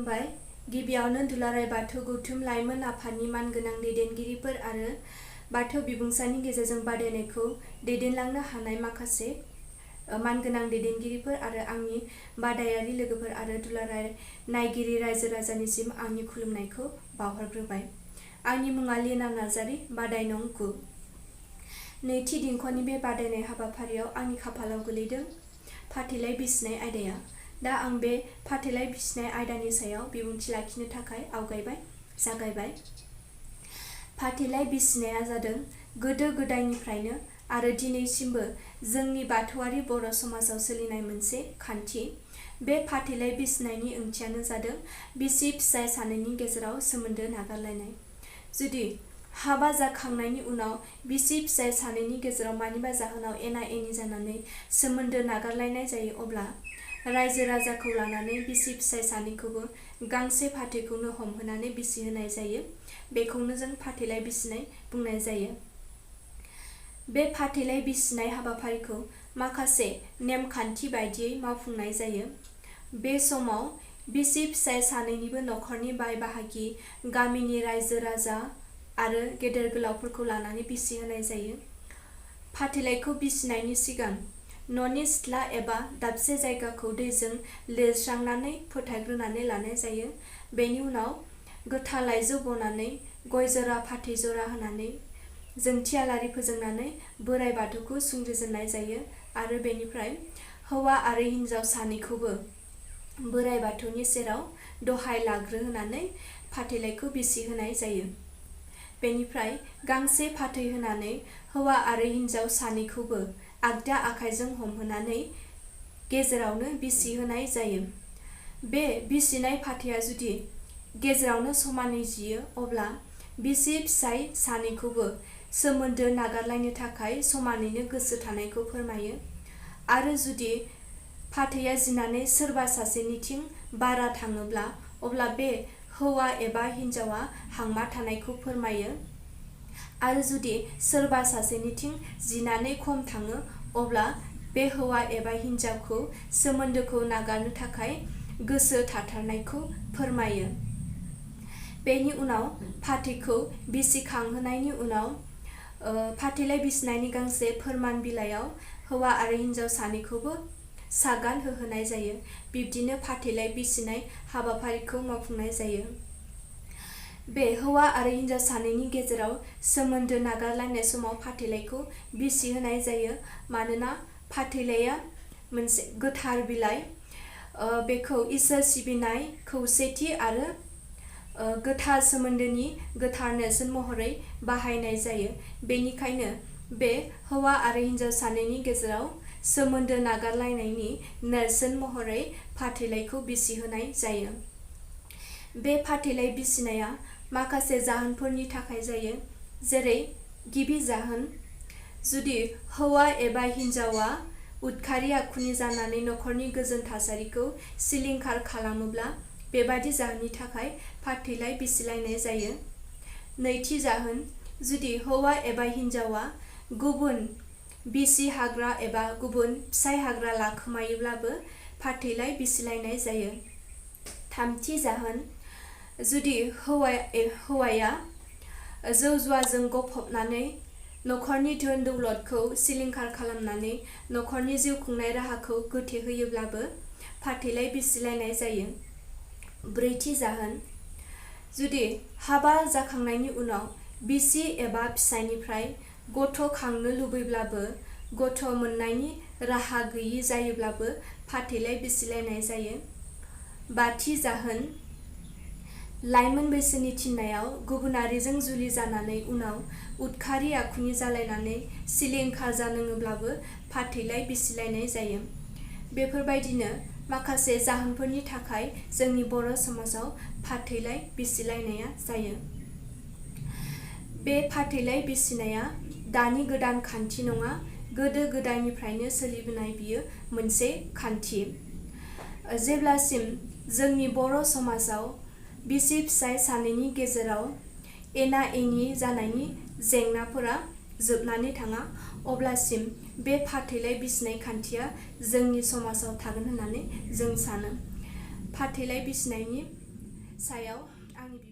खुलुमबाय। गिबियावनो दुलाराय बाथौ गौथुम लाइमोन आफादनि मानगोनां दैदेनगिरिफोर आरो बाथौ बिबुंसारनि गेजेरजों बादायनायखौ दैदेनलांनो हानाय माखासे मानगोनां दैदेनगिरिफोर आरो आंनि बादायारि लोगोफोर आरो दुलाराय नायगिरि रायजो राजानिसिम आंनि खुलुमनायखौ बावहरग्रोबाय। आंनि मुङा लीना नार्जारी, बादाय नं 9। नैथि दिंखननि बे बादायनाय हाबाफारियाव आंनि खाफालाव गोलैदों फाथैलाइ बिसिनाय आयदाया। दा आं बे फाथैलाइ बिसिनाय आयदानि सायाव बिबुंथि लाखिनो थाखाय जागायबाय। फाथैलाइ बिसिनाया जादों गोदो गोदायनिफ्रायनो आरो दिनैसिमबो जोंनि बाथौआरि बर' समाजाव सोलिनाय मोनसे खान्थि। बे फाथैलाइ बिसिनायनि ओंथियानो जादों बिसि फिसाय सानैनि गेजेराव सोमोन्दो नागारलायनाय। जुदि हाबा जाखांनायनि उनाव बिसि फिसाय सानैनि गेजेराव मानिबा जाहोनाव एना एनि जानानै सोमोन्दो नागारलायनाय जायो, अब्ला रायजो राजाखौ लानानै बिसि फिसाय सानैखौबो गांसे फाथैखौनो हमहोनानै बिसि होनाय जायो। बेखौनो जों फाथैलाइ बिसिनाय बुंनाय जायो। बे फाथैलाइ बिसिनाय हाबाफारिखौ माखासे नेमखान्थि बायदियै मावफुंनाय जायो। बे समाव बिसि फिसाय सानैनिबो नखरनि बाय बाहागि, गामिनि रायजो राजा आरो गेदेर गोलावफोरखौ लानानै बिसि होनाय जायो। फाथैलाइखौ बिसिनायनि सिगां न'नि सिथ्ला एबा दाबसे जायगाखौ दैजों लिरस्रांनानै फोथारग्रोनानै लानाय जायो। बेनि उनाव गोथार लाइजौ बनानै गय जरा फाथै जरा होनानै जोंथि आलारि फोजोंनानै बोराइ बाथौखौ सुंग्रिजेननाय जायो आरो बेनिफ्राय हौवा आरो हिन्जाव सानैखौबो बोराइ बाथौनि सेराव दहाय लाग्रोहोनानै फाथैलाइखौ बिसि होनाय जायो। बेनिफ्राय गांसे फाथै होनानै हौवा आरो हिन्जाव सानैखौबो आगदा आखाइजों हमहोनानै गेजेरावनो बिसि होनाय जायो। बे बिसिनाय फाथैया जुदि गेजेरावनो समानै जियो, अब्ला बिसि फिसाय सानैखौबो सोमोन्दो नागारलायनो थाखाय समानैनो गोसो थानायखौ फोरमायो। आरो जुदि फाथैया जिनानै सोरबा सासेनिथिं बारा थाङोब्ला, अब्ला बे हौवा एबा हिन्जावा हांमा थानायखौ फोरमायो। आरो जुदि सोरबा सासेनिथिं जिनानै खम थाङो, अब्ला बे हौवा एबा हिन्जावखौ सोमोन्दोखौ नागारनो थाखाय गोसो थाथारनायखौ फोरमायो। बेनि उनाव फाथैखौ बिसिखांहोनायनि उनाव फाथैलाइ बिसिनायनि गांसे फोरमान बिलाइयाव हौवा आरो हिन्जाव सानैखौबो सागान होहोनाय जायो। बिब्दिनो फाथैलाइ बिसिनाय हाबाफारिखौ मावफुंनाय जायो। बे हौवा आरो हिन्जाव सानैनि गेजेराव सोमोन्दो नागारलायनाय समाव फाथैलाइखौ बिसि होनाय जायो। मानोना फाथैलाइया मोनसे गोथार बिलाइ। बेखौ इसोर सिबिनाय, खौसेथि आरो गोथार सोमोन्दोनि गोथार नेरसोन महरै बाहायनाय जायो। बेनिखायनो बे हौवा आरो हिन्जाव सानैनि गेजेराव सोमोन्दो नागारलायनायनि नेरसोन महरै फाथैलाइखौ बिसि होनाय जायो। बे फाथैलाइ बिसिनाया माखासे जाहोनफोरनि थाखाय जायो। जेरै गिबि जाहोन, जुदि हौवा एबा हिन्जावा उदखारि आखुनि जानानै नखरनि गोजोन थासारिखौ सिलिंखार खालामोब्ला, बेबादि जाहोननि थाखाय फाथैलाइ बिसिलायनाय जायो। नैथि जाहोन, जुदि हौवा एबा हिन्जावा गुबुन बिसि हाग्रा एबा गुबुन फिसाय हाग्रा लाखोमायोब्लाबो फाथैलाइ बिसिलायनाय जायो। थामथि जाहोन, जुदि हौवाया जौ जुवाजों गफबनानै नखरनि धोन दौलतखौ सिलिंखार खालामनानै नखरनि जिउ खुंनाय राहाखौ गोथेहोयोब्लाबो फाथैलाइ बिसिलायनाय जायो। ब्रैथि जाहोन, जुदि हाबा जाखांनायनि उनाव बिसि एबा फिसायनिफ्राय गथ' खांनो लुबैब्लाबो गथ' मोननायनि राहा गैयि जायोब्लाबो फाथैलाइ बिसिलायनाय जायो। बाथि जाहोन, लाइमोन बैसोनि थिननायाव गुबुनारिजों जुलि जानानै उनाव उदखारि आखुनि जालायनानै सिलिंखार जानाङोब्लाबो फाथैलाइ बिसिलायनाय जायो। बेफोरबायदिनो माखासे जाहोनफोरनि थाखाय जोंनि बर' समाजाव फाथैलाइ बिसिलायनाया जायो। बे फाथैलाइ बिसिनाया दानि गोदान खान्थि नङा, गोदो गोदायनिफ्रायनो सोलिबोनाय बियो मोनसे खान्थि। जेब्लासिम जोंनि बर' समाजाव बिसि फिसाय सानैनि गेजेराव एना एनि जानायनि जेंनाफोरा जोबनानै थाङा, अब्लासिम बे फाथैलाइ बिसिनाय खान्थिया जोंनि समाजाव थागोन होननानै जों सानो। फाथैलाइ बिसिनायनि सायाव आंनि